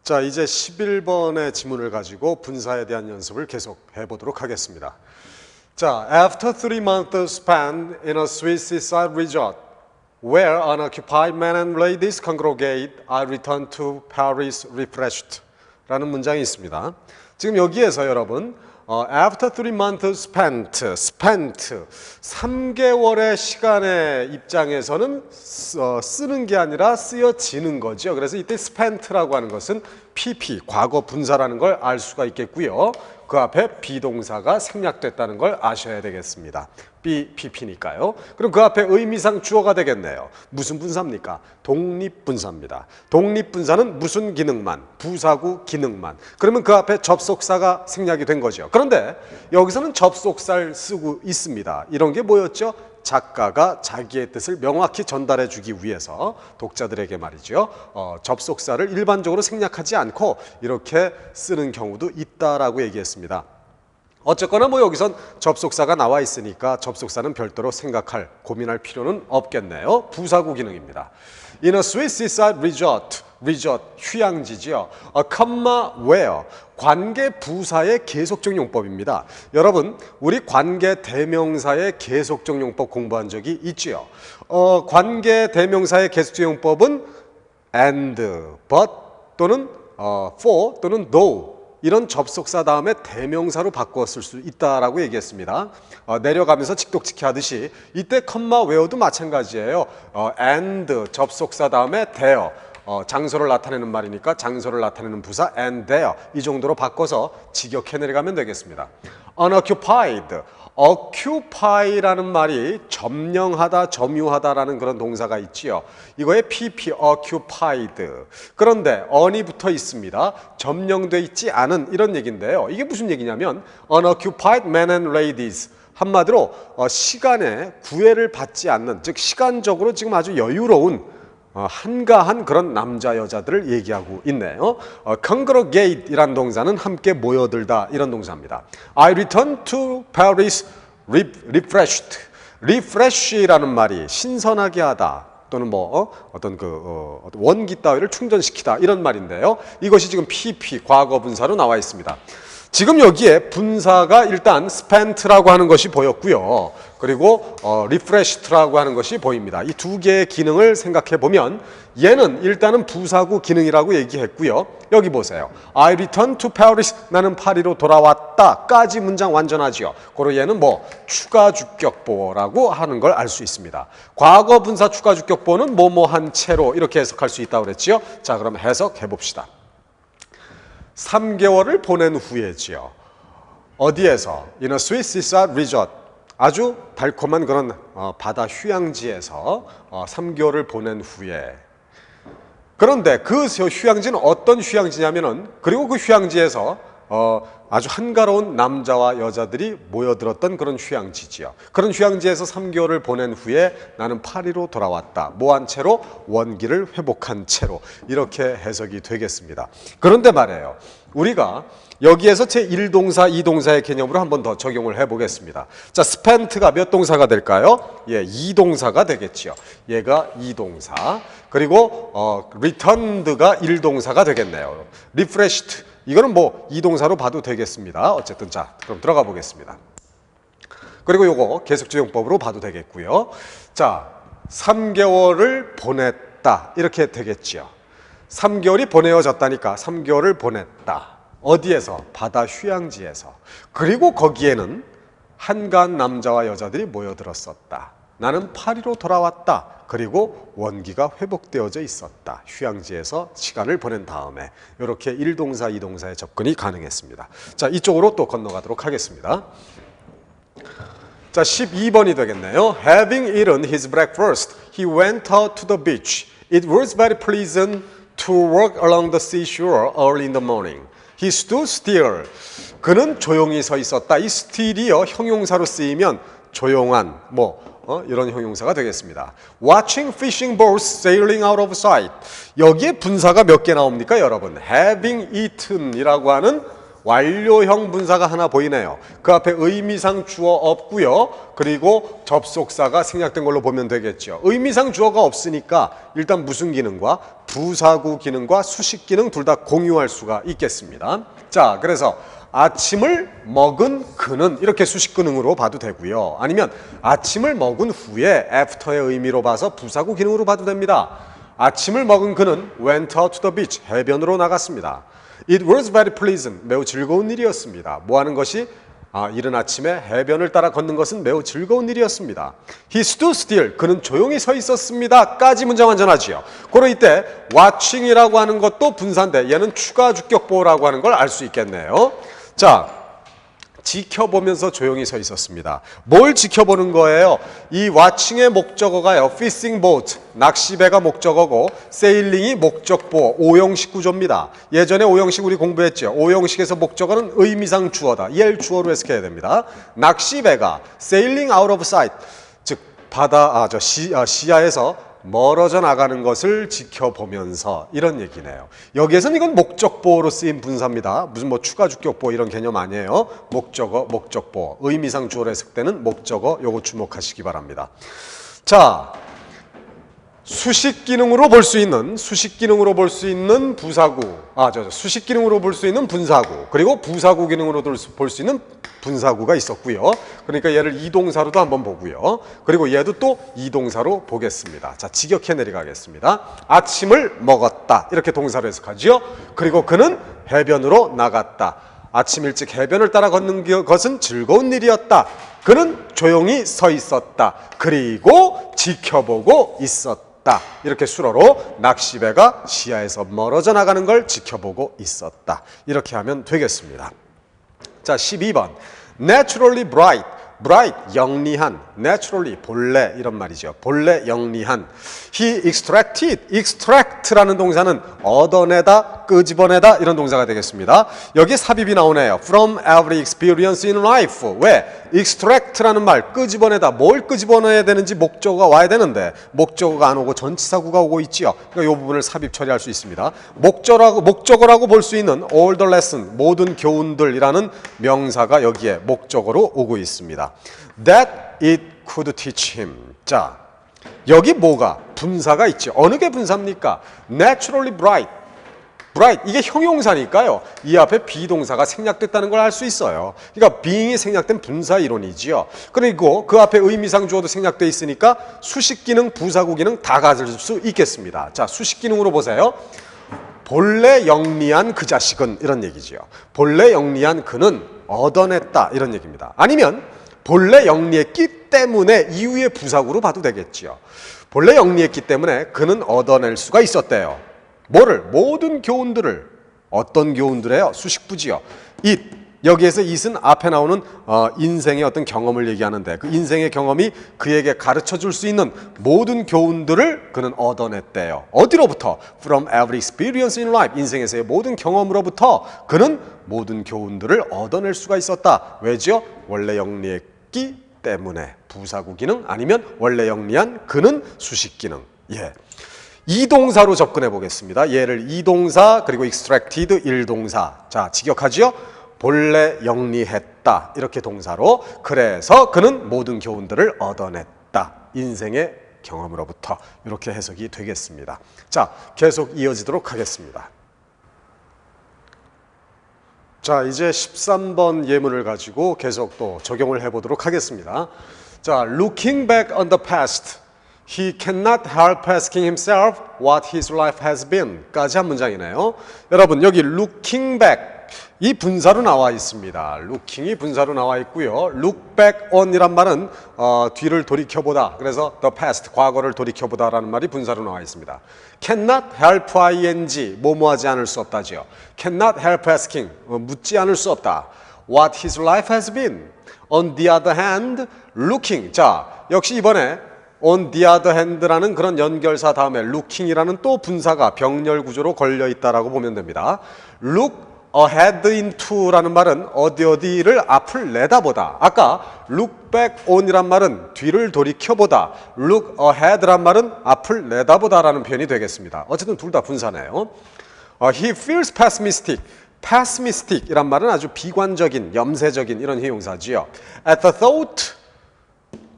자, 이제 11번의 지문을 가지고 분사에 대한 연습을 계속 해보도록 하겠습니다. 자, after 3 months spent in a Swiss seaside resort where unoccupied men and ladies congregate, I returned to Paris refreshed 라는 문장이 있습니다. 지금 여기에서 여러분 after 3 months spent 3개월의 시간의 입장에서는 쓰는 게 아니라 쓰여지는 거죠. 그래서 이때 spent라고 하는 것은 PP, 과거 분사라는 걸 알 수가 있겠고요. 그 앞에 비동사가 생략됐다는 걸 아셔야 되겠습니다. BPP니까요. 그럼 그 앞에 의미상 주어가 되겠네요. 무슨 분사입니까? 독립분사입니다. 독립분사는 무슨 기능만, 부사구 기능만. 그러면 그 앞에 접속사가 생략이 된 거죠. 그런데 여기서는 접속사를 쓰고 있습니다. 이런 게 뭐였죠? 작가가 자기의 뜻을 명확히 전달해 주기 위해서 독자들에게 말이죠. 접속사를 일반적으로 생략하지 않고 이렇게 쓰는 경우도 있다라고 얘기했습니다. 어쨌거나 뭐 여기선 접속사가 나와 있으니까 접속사는 별도로 생각할, 고민할 필요는 없겠네요. 부사구 기능입니다. In a Swiss seaside resort, 휴양지지요. A comma where, 관계 부사의 계속적 용법입니다. 여러분, 우리 관계 대명사의 계속적 용법 공부한 적이 있지요. 관계 대명사의 계속적 용법은 and, but 또는 for 또는 though 이런 접속사 다음에 대명사로 바꿔 쓸 수 있다라고 얘기했습니다. 내려가면서 직독직해 하듯이 이때 컴마 웨어도 마찬가지예요. and 접속사 다음에 there 장소를 나타내는 말이니까 장소를 나타내는 부사 and there 이 정도로 바꿔서 직역해 내려가면 되겠습니다. unoccupied, occupy라는 말이 점령하다, 점유하다라는 그런 동사가 있지요. 이거에 PP, occupied. 그런데 on이 붙어 있습니다. 점령돼 있지 않은 이런 얘기인데요. 이게 무슨 얘기냐면 unoccupied men and ladies. 한마디로 시간에 구애를 받지 않는, 즉 시간적으로 지금 아주 여유로운 한가한 그런 남자 여자들을 얘기하고 있네요. congregate 이란 동사는 함께 모여들다 이런 동사입니다. I returned to Paris refreshed. refresh라는 말이 신선하게 하다 또는 뭐 어떤 원기 따위를 충전시키다 이런 말인데요. 이것이 지금 PP 과거 분사로 나와 있습니다. 지금 여기에 분사가 일단 spent라고 하는 것이 보였고요. 그리고 refreshed라고 하는 것이 보입니다. 이 두 개의 기능을 생각해 보면 얘는 일단은 부사구 기능이라고 얘기했고요. 여기 보세요. I returned to Paris. 나는 파리로 돌아왔다. 까지 문장 완전하지요. 그리고 얘는 뭐 추가 주격보라고 하는 걸 알 수 있습니다. 과거 분사 추가 주격보는 뭐뭐한 채로 이렇게 해석할 수 있다고 그랬지요. 자, 그럼 해석해 봅시다. 3개월을 보낸 후에지요. 어디에서? In a Swiss seaside resort. 아주 달콤한 그런 바다 휴양지에서 3개월을 보낸 후에. 그런데 그 휴양지는 어떤 휴양지냐면은 그리고 그 휴양지에서 아주 한가로운 남자와 여자들이 모여들었던 그런 휴양지지요. 그런 휴양지에서 3개월을 보낸 후에 나는 파리로 돌아왔다. 뭐한 채로? 원기를 회복한 채로. 이렇게 해석이 되겠습니다. 그런데 말이에요. 우리가 여기에서 제1동사, 2동사의 개념으로 한 번 더 적용을 해보겠습니다. 자, spent가 몇 동사가 될까요? 예, 2동사가 되겠죠. 얘가 2동사. 그리고 returned가 1동사가 되겠네요. refreshed. 이거는 뭐 2동사로 봐도 되겠습니다. 어쨌든 자, 그럼 들어가 보겠습니다. 그리고 요거 계속적용법으로 봐도 되겠고요. 자, 3개월을 보냈다. 이렇게 되겠죠. 3개월이 보내어졌다니까 3개월을 보냈다. 어디에서? 바다 휴양지에서. 그리고 거기에는 한가한 남자와 여자들이 모여들었었다. 나는 파리로 돌아왔다. 그리고 원기가 회복되어져 있었다. 휴양지에서 시간을 보낸 다음에 이렇게 1동사, 2동사의 접근이 가능했습니다. 자, 이쪽으로 또 건너가도록 하겠습니다. 자, 12번이 되겠네요. Having eaten his breakfast, he went out to the beach. It was very pleasant to walk along the seashore early in the morning. He stood still. 그는 조용히 서 있었다. 이 still이요, 형용사로 쓰이면 조용한, 이런 형용사가 되겠습니다. Watching fishing boats sailing out of sight. 여기에 분사가 몇 개 나옵니까, 여러분? Having eaten 이라고 하는 완료형 분사가 하나 보이네요. 그 앞에 의미상 주어 없고요. 그리고 접속사가 생략된 걸로 보면 되겠죠. 의미상 주어가 없으니까 일단 무슨 기능과 부사구 기능과 수식 기능 둘 다 공유할 수가 있겠습니다. 자, 그래서 아침을 먹은 그는 이렇게 수식 기능으로 봐도 되고요. 아니면 아침을 먹은 후에 after의 의미로 봐서 부사구 기능으로 봐도 됩니다. 아침을 먹은 그는 went out to the beach, 해변으로 나갔습니다. It was very pleasant, 매우 즐거운 일이었습니다. 뭐 하는 것이? 이른 아침에 해변을 따라 걷는 것은 매우 즐거운 일이었습니다. He stood still, 그는 조용히 서 있었습니다. 까지 문장 완전하지요. 그러 이때 watching이라고 하는 것도 분사인데 얘는 추가 주격보라고 하는 걸 알 수 있겠네요. 자, 지켜보면서 조용히 서 있었습니다. 뭘 지켜보는 거예요? 이 watching의 목적어가요. fishing boat, 낚시배가 목적어고 sailing이 목적보, 오형식 구조입니다. 예전에 오형식 우리 공부했죠. 오형식에서 목적어는 의미상 주어다. 얘를 주어로 해석해야 됩니다. 낚시배가 sailing out of sight, 즉 바다, 시야에서 멀어져 나가는 것을 지켜보면서 이런 얘기네요. 여기에서는 이건 목적보로 쓰인 분사입니다. 무슨 뭐 추가 주격보 이런 개념 아니에요. 목적어, 목적보, 의미상 주어로 해석되는 목적어 요거 주목하시기 바랍니다. 자, 수식 기능으로 볼 수 있는 부사구, 수식 기능으로 볼 수 있는 분사구, 그리고 부사구 기능으로 볼 수 있는 분사구가 있었고요. 그러니까 얘를 이동사로도 한번 보고요. 그리고 얘도 또 이동사로 보겠습니다. 자, 직역해 내려가겠습니다. 아침을 먹었다. 이렇게 동사로 해석하지요. 그리고 그는 해변으로 나갔다. 아침 일찍 해변을 따라 걷는 것은 즐거운 일이었다. 그는 조용히 서 있었다. 그리고 지켜보고 있었다. 이렇게 수로로 낚시배가 시야에서 멀어져 나가는 걸 지켜보고 있었다. 이렇게 하면 되겠습니다. 자, 12번. Naturally bright. bright, 영리한, naturally, 본래 이런 말이죠. 본래 영리한. He extract라는 동사는 얻어내다, 끄집어내다 이런 동사가 되겠습니다. 여기 삽입이 나오네요. From every experience in life. 왜? extract라는 말, 끄집어내다. 뭘 끄집어내야 되는지 목적어가 와야 되는데 목적어가 안 오고 전치사구가 오고 있지요. 그러니까 이 부분을 삽입 처리할 수 있습니다. 목적어라고 볼 수 있는 all the lesson, 모든 교훈들이라는 명사가 여기에 목적어로 오고 있습니다. That it could teach him. 자, 여기 뭐가? 분사가 있죠. 어느 게 분사입니까? Naturally bright. bright, 이게 형용사니까요. 이 앞에 비동사가 생략됐다는 걸 알 수 있어요. 그러니까 being이 생략된 분사 이론이지요. 그리고 그 앞에 의미상 주어도 생략돼 있으니까 수식 기능, 부사구 기능 다 가질 수 있겠습니다. 자, 수식 기능으로 보세요. 본래 영리한 그 자식은 이런 얘기지요. 본래 영리한 그는 얻어냈다 이런 얘기입니다. 아니면 본래 영리했기 때문에 이후의 부사구로 봐도 되겠지요. 본래 영리했기 때문에 그는 얻어낼 수가 있었대요. 뭐를? 모든 교훈들을. 어떤 교훈들이에요? 수식부지요. it. 여기에서 it은 앞에 나오는 인생의 어떤 경험을 얘기하는데 그 인생의 경험이 그에게 가르쳐 줄 수 있는 모든 교훈들을 그는 얻어냈대요. 어디로부터? From every experience in life. 인생에서의 모든 경험으로부터 그는 모든 교훈들을 얻어낼 수가 있었다. 왜죠? 원래 영리했기 때문에. 부사구 기능 아니면 원래 영리한 그는 수식 기능. 예. 이동사로 접근해 보겠습니다. 얘를 이동사 그리고 extracted 일동사. 자, 직역하지요? 본래 영리했다. 이렇게 동사로. 그래서 그는 모든 교훈들을 얻어냈다. 인생의 경험으로부터. 이렇게 해석이 되겠습니다. 자, 계속 이어지도록 하겠습니다. 자, 이제 13번 예문을 가지고 계속 또 적용을 해보도록 하겠습니다. 자, looking back on the past. He cannot help asking himself what his life has been. 까지 한 문장이네요. 여러분, 여기 looking back. 이 분사로 나와 있습니다. looking이 분사로 나와 있고요. look back on 이란 말은 뒤를 돌이켜보다. 그래서 the past, 과거를 돌이켜보다라는 말이 분사로 나와 있습니다. cannot help ing, 뭐뭐하지 않을 수 없다지요. cannot help asking, 묻지 않을 수 없다. what his life has been. on the other hand, looking. 자, 역시 이번에 on the other hand라는 그런 연결사 다음에 looking이라는 또 분사가 병렬 구조로 걸려 있다라고 보면 됩니다. look ahead into라는 말은 어디를 앞을 내다보다. 아까 look back on이란 말은 뒤를 돌이켜보다. look ahead란 말은 앞을 내다보다라는 표현이 되겠습니다. 어쨌든 둘 다 분사네요. He feels pessimistic. pessimistic 이란 말은 아주 비관적인, 염세적인 이런 형용사지요. At the thought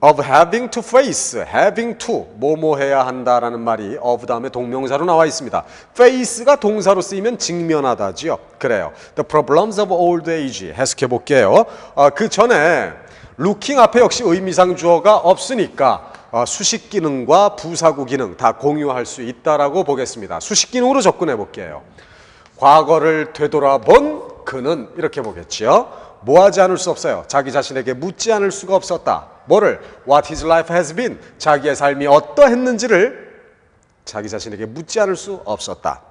of having to face, having to, 뭐뭐 해야 한다라는 말이 of 다음에 동명사로 나와 있습니다. face가 동사로 쓰이면 직면하다지요. 그래요. The problems of old age 해석해 볼게요. 그 전에 looking 앞에 역시 의미상 주어가 없으니까 수식 기능과 부사구 기능 다 공유할 수 있다라고 보겠습니다. 수식 기능으로 접근해 볼게요. 과거를 되돌아본 그는 이렇게 보겠지요. 뭐 하지 않을 수 없어요. 자기 자신에게 묻지 않을 수가 없었다. 뭐를? What his life has been. 자기의 삶이 어떠했는지를 자기 자신에게 묻지 않을 수 없었다.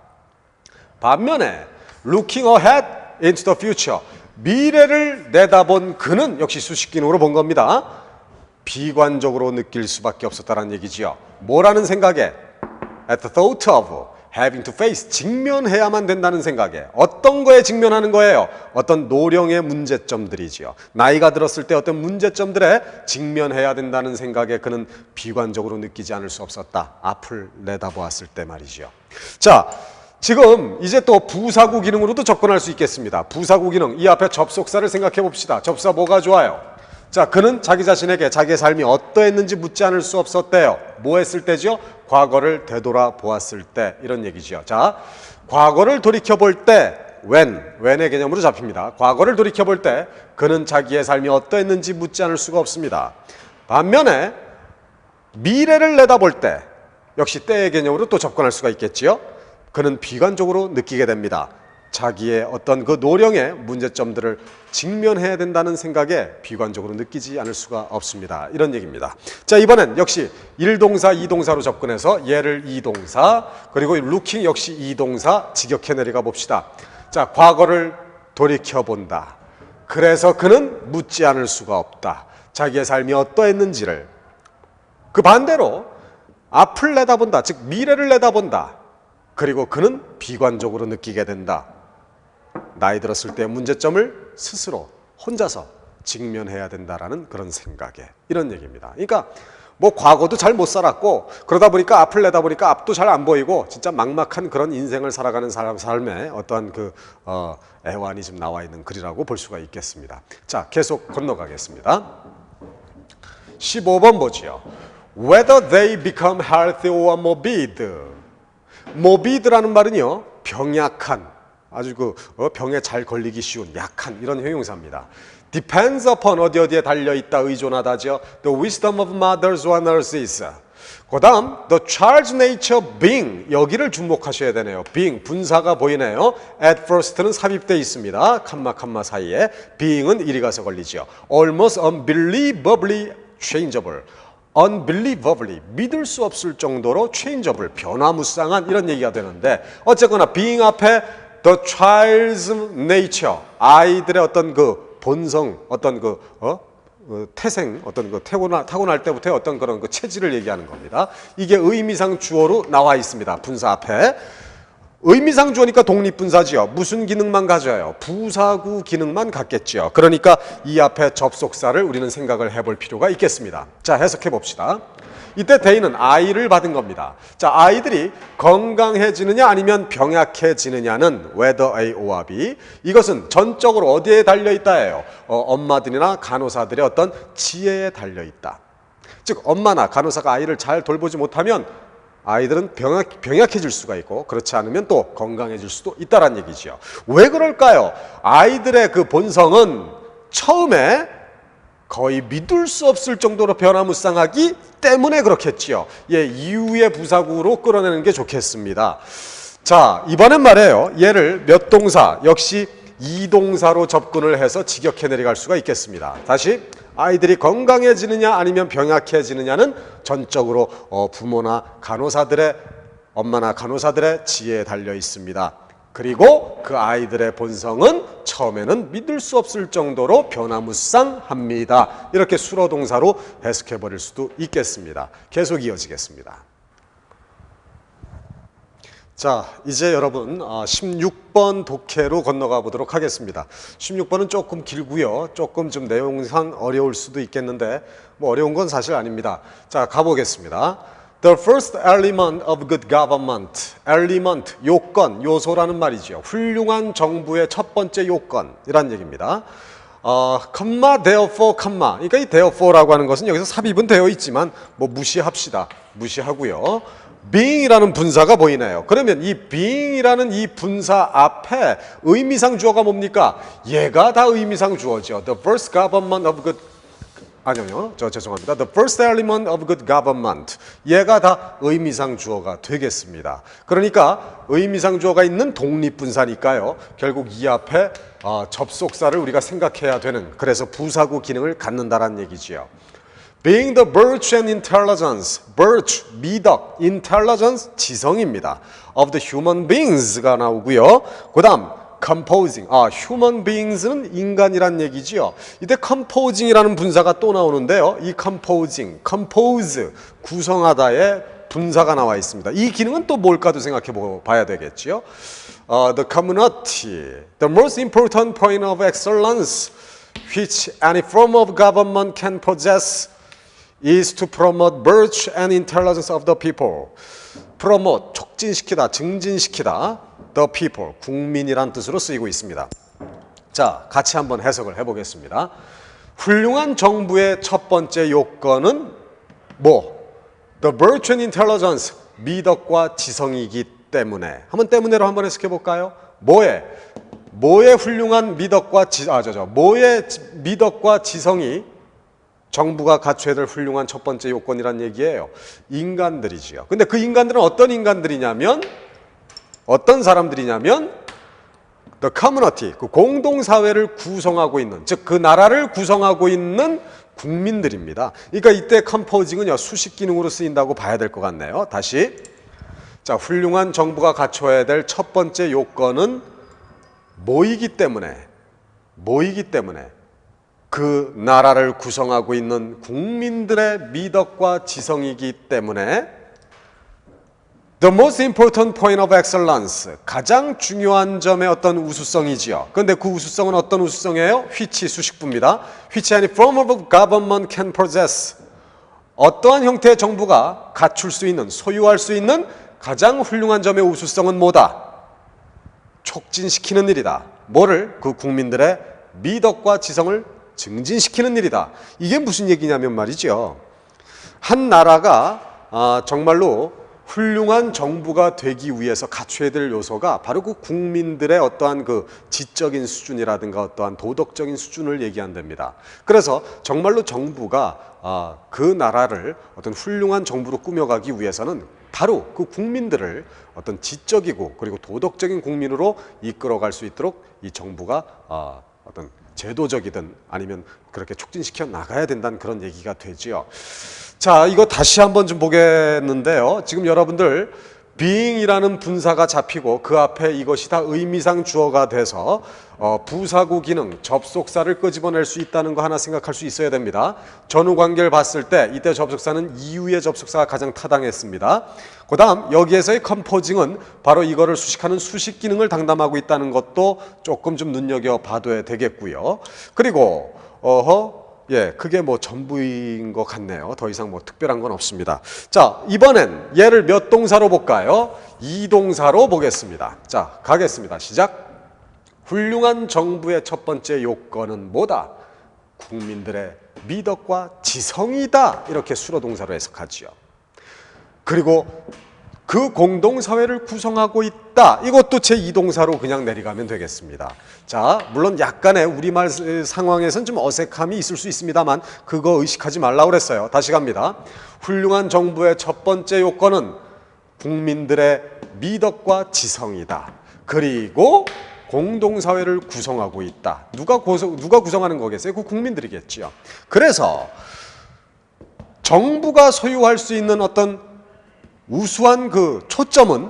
반면에 looking ahead into the future. 미래를 내다본 그는 역시 수식 기능으로 본 겁니다. 비관적으로 느낄 수밖에 없었다는 얘기지요. 뭐라는 생각에? At the thought of having to face, 직면해야만 된다는 생각에 어떤 거에 직면하는 거예요? 어떤 노령의 문제점들이지요. 나이가 들었을 때 어떤 문제점들에 직면해야 된다는 생각에 그는 비관적으로 느끼지 않을 수 없었다. 앞을 내다보았을 때 말이지요. 자, 지금 이제 또 부사구 기능으로도 접근할 수 있겠습니다. 부사구 기능, 이 앞에 접속사를 생각해 봅시다. 접사 뭐가 좋아요? 자, 그는 자기 자신에게 자기의 삶이 어떠했는지 묻지 않을 수 없었대요. 뭐 했을 때죠? 과거를 되돌아보았을 때 이런 얘기죠. 자, 과거를 돌이켜볼 때 when의 개념으로 잡힙니다. 과거를 돌이켜볼 때 그는 자기의 삶이 어떠했는지 묻지 않을 수가 없습니다. 반면에 미래를 내다볼 때 역시 때의 개념으로 또 접근할 수가 있겠지요. 그는 비관적으로 느끼게 됩니다. 자기의 어떤 그 노령의 문제점들을 직면해야 된다는 생각에 비관적으로 느끼지 않을 수가 없습니다. 이런 얘기입니다. 자, 이번엔 역시 1동사, 2동사로 접근해서 얘를 2동사, 그리고 looking 역시 2동사 직역해 내려가 봅시다. 자, 과거를 돌이켜본다. 그래서 그는 묻지 않을 수가 없다. 자기의 삶이 어떠했는지를. 그 반대로 앞을 내다본다. 즉 미래를 내다본다. 그리고 그는 비관적으로 느끼게 된다. 나이 들었을 때의 문제점을 스스로 혼자서 직면해야 된다라는 그런 생각에 이런 얘기입니다. 그러니까 뭐 과거도 잘 못 살았고 그러다 보니까 앞을 내다보니까 앞도 잘 안 보이고 진짜 막막한 그런 인생을 살아가는 삶에 어떠한 그 애환이 좀 나와 있는 글이라고 볼 수가 있겠습니다. 자, 계속 건너가겠습니다. 15번 보지요. Whether they become healthy or morbid. morbid라는 말은요, 병약한, 아주 그 병에 잘 걸리기 쉬운 약한 이런 형용사입니다. depends upon 어디에 달려있다, 의존하다죠. the wisdom of mothers or nurses. 그 다음 the child's nature being, 여기를 주목하셔야 되네요. being, 분사가 보이네요. at first는 삽입되어 있습니다. 칸마 사이에. being은 이리 가서 걸리죠. almost unbelievably changeable. unbelievably, 믿을 수 없을 정도로 changeable, 변화무쌍한 이런 얘기가 되는데 어쨌거나 being 앞에 the child's nature, 아이들의 어떤 그 본성, 어떤 그 태생, 어떤 그 타고날 때부터의 어떤 그런 그 체질을 얘기하는 겁니다. 이게 의미상 주어로 나와 있습니다. 분사 앞에. 의미상 주어니까 독립분사지요. 무슨 기능만 가져요? 부사구 기능만 갖겠지요. 그러니까 이 앞에 접속사를 우리는 생각을 해볼 필요가 있겠습니다. 자, 해석해 봅시다. 이때 they는 아이를 받은 겁니다. 자, 아이들이 건강해지느냐 아니면 병약해지느냐는 whether A or B. 이것은 전적으로 어디에 달려있다예요? 엄마들이나 간호사들의 어떤 지혜에 달려있다. 즉 엄마나 간호사가 아이를 잘 돌보지 못하면 아이들은 병약해질 수가 있고 그렇지 않으면 또 건강해질 수도 있다는 얘기죠. 왜 그럴까요? 아이들의 그 본성은 처음에 거의 믿을 수 없을 정도로 변화무쌍하기 때문에 그렇겠지요. 예, 이후의 부사구로 끌어내는 게 좋겠습니다. 자, 이번엔 말이에요. 얘를 몇 동사, 역시 2동사로 접근을 해서 직역해 내려갈 수가 있겠습니다. 다시 아이들이 건강해지느냐 아니면 병약해지느냐는 전적으로 부모나 간호사들의, 엄마나 간호사들의 지혜에 달려 있습니다. 그리고 그 아이들의 본성은 처음에는 믿을 수 없을 정도로 변화무쌍합니다. 이렇게 수로동사로 해석해 버릴 수도 있겠습니다. 계속 이어지겠습니다. 자, 이제 여러분 16번 독해로 건너가 보도록 하겠습니다. 16번은 조금 길고요. 조금 좀 내용상 어려울 수도 있겠는데 뭐 어려운 건 사실 아닙니다. 자, 가보겠습니다. The first element of good government. element, 요건, 요소라는 말이죠. 훌륭한 정부의 첫 번째 요건이란 얘기입니다. comma, therefore, comma. 그러니까 이 therefore라고 하는 것은 여기서 삽입은 되어 있지만 뭐 무시합시다. 무시하고요. being이라는 분사가 보이네요. 그러면 이 being이라는 이 분사 앞에 의미상 주어가 뭡니까? 얘가 다 의미상 주어죠. The first government of good 아니요, 죄송합니다. The first element of good government. 얘가 다 의미상 주어가 되겠습니다. 그러니까 의미상 주어가 있는 독립분사니까요. 결국 이 앞에 접속사를 우리가 생각해야 되는, 그래서 부사구 기능을 갖는다라는 얘기지요. Being the virtue and intelligence, virtue, 미덕, intelligence, 지성입니다. Of the human beings가 나오고요. 그 다음 composing, human beings는 인간이란 얘기지요. 이때 composing이라는 분사가 또 나오는데요. 이 composing, compose, 구성하다의 분사가 나와 있습니다. 이 기능은 또 뭘까도 생각해 봐야 되겠지요. The community, the most important point of excellence which any form of government can possess is to promote virtue and intelligence of the people. promote, 촉진시키다, 증진시키다. The people, 국민이란 뜻으로 쓰이고 있습니다. 자, 같이 한번 해석을 해보겠습니다. 훌륭한 정부의 첫 번째 요건은 뭐? The virtue and intelligence, 미덕과 지성이기 때문에. 때문에로 한번 해석해볼까요? 뭐의 훌륭한 미덕과 뭐의 미덕과 지성이 정부가 갖춰야 될 훌륭한 첫 번째 요건이란 얘기예요. 인간들이지요. 근데 그 인간들은 어떤 인간들이냐면 어떤 사람들이냐면 the community, 그 공동사회를 구성하고 있는, 즉 그 나라를 구성하고 있는 국민들입니다. 그러니까 이때 composing은요, 수식 기능으로 쓰인다고 봐야 될 것 같네요. 다시. 자, 훌륭한 정부가 갖춰야 될 첫 번째 요건은 뭐이기 때문에 그 나라를 구성하고 있는 국민들의 미덕과 지성이기 때문에 The most important point of excellence, 가장 중요한 점의 어떤 우수성이지요. 그런데 그 우수성은 어떤 우수성이에요? which 수식부입니다. which any form of government can possess. 어떠한 형태의 정부가 갖출 수 있는, 소유할 수 있는 가장 훌륭한 점의 우수성은 뭐다? 촉진시키는 일이다. 뭐를? 그 국민들의 미덕과 지성을 증진시키는 일이다. 이게 무슨 얘기냐면 말이죠. 한 나라가 정말로 훌륭한 정부가 되기 위해서 갖춰야 될 요소가 바로 그 국민들의 어떠한 그 지적인 수준이라든가 어떠한 도덕적인 수준을 얘기한답니다. 그래서 정말로 정부가 그 나라를 어떤 훌륭한 정부로 꾸며가기 위해서는 바로 그 국민들을 어떤 지적이고 그리고 도덕적인 국민으로 이끌어갈 수 있도록 이 정부가 어떤 제도적이든 아니면 그렇게 촉진시켜 나가야 된다는 그런 얘기가 되지요. 자, 이거 다시 한번 좀 보겠는데요. 지금 여러분들 being이라는 분사가 잡히고 그 앞에 이것이 다 의미상 주어가 돼서 부사구 기능, 접속사를 끄집어낼 수 있다는 거 하나 생각할 수 있어야 됩니다. 전후 관계를 봤을 때 이때 접속사는 이후의 접속사가 가장 타당했습니다. 그 다음 여기에서의 composing은 바로 이거를 수식하는 수식 기능을 담당하고 있다는 것도 조금 좀 눈여겨봐둬야 되겠고요. 그리고 그게 뭐 전부인 것 같네요. 더 이상 뭐 특별한 건 없습니다. 자, 이번엔 얘를 몇 동사로 볼까요? 2동사로 보겠습니다. 자, 가겠습니다. 시작. 훌륭한 정부의 첫 번째 요건은 뭐다? 국민들의 미덕과 지성이다. 이렇게 수로동사로 해석하지요. 그리고 그 공동사회를 구성하고 있다. 이것도 제2동사로 그냥 내려가면 되겠습니다. 자, 물론 약간의 우리말 상황에서는 좀 어색함이 있을 수 있습니다만 그거 의식하지 말라고 그랬어요. 다시 갑니다. 훌륭한 정부의 첫 번째 요건은 국민들의 미덕과 지성이다. 그리고 공동사회를 구성하고 있다. 누가 구성하는 거겠어요? 그 국민들이겠지요. 그래서 정부가 소유할 수 있는 어떤 우수한 그 초점은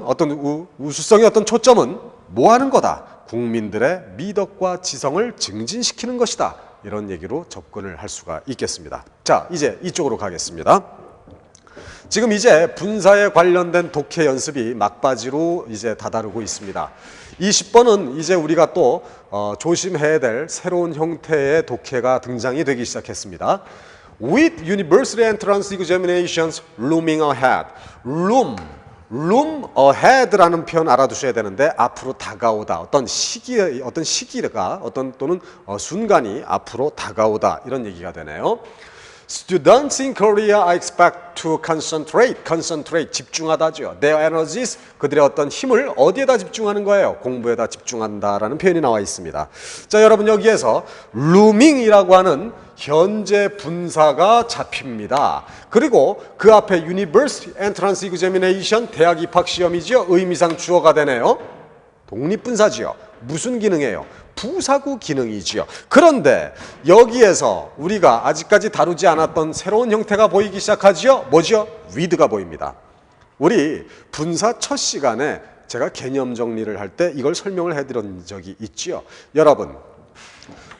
우수성의 어떤 초점은 뭐 하는 거다? 국민들의 미덕과 지성을 증진시키는 것이다. 이런 얘기로 접근을 할 수가 있겠습니다. 자, 이제 이쪽으로 가겠습니다. 지금 이제 분사에 관련된 독해 연습이 막바지로 이제 다다르고 있습니다. 20번은 이제 우리가 또 조심해야 될 새로운 형태의 독해가 등장이 되기 시작했습니다. With university entrance examinations looming ahead. loom ahead라는 표현 알아두셔야 되는데 앞으로 다가오다. 어떤 시기가 또는 순간이 앞으로 다가오다. 이런 얘기가 되네요. Students in Korea are expect to concentrate, 집중하다죠. Their energies, 그들의 어떤 힘을 어디에다 집중하는 거예요? 공부에다 집중한다라는 표현이 나와 있습니다. 자, 여러분 여기에서 looming이라고 하는 현재 분사가 잡힙니다. 그리고 그 앞에 University Entrance Examination, 대학 입학 시험이지요. 의미상 주어가 되네요. 독립분사지요. 무슨 기능이에요? 부사구 기능이지요. 그런데 여기에서 우리가 아직까지 다루지 않았던 새로운 형태가 보이기 시작하지요. 뭐지요? with가 보입니다. 우리 분사 첫 시간에 제가 개념 정리를 할 때 이걸 설명을 해드린 적이 있지요. 여러분,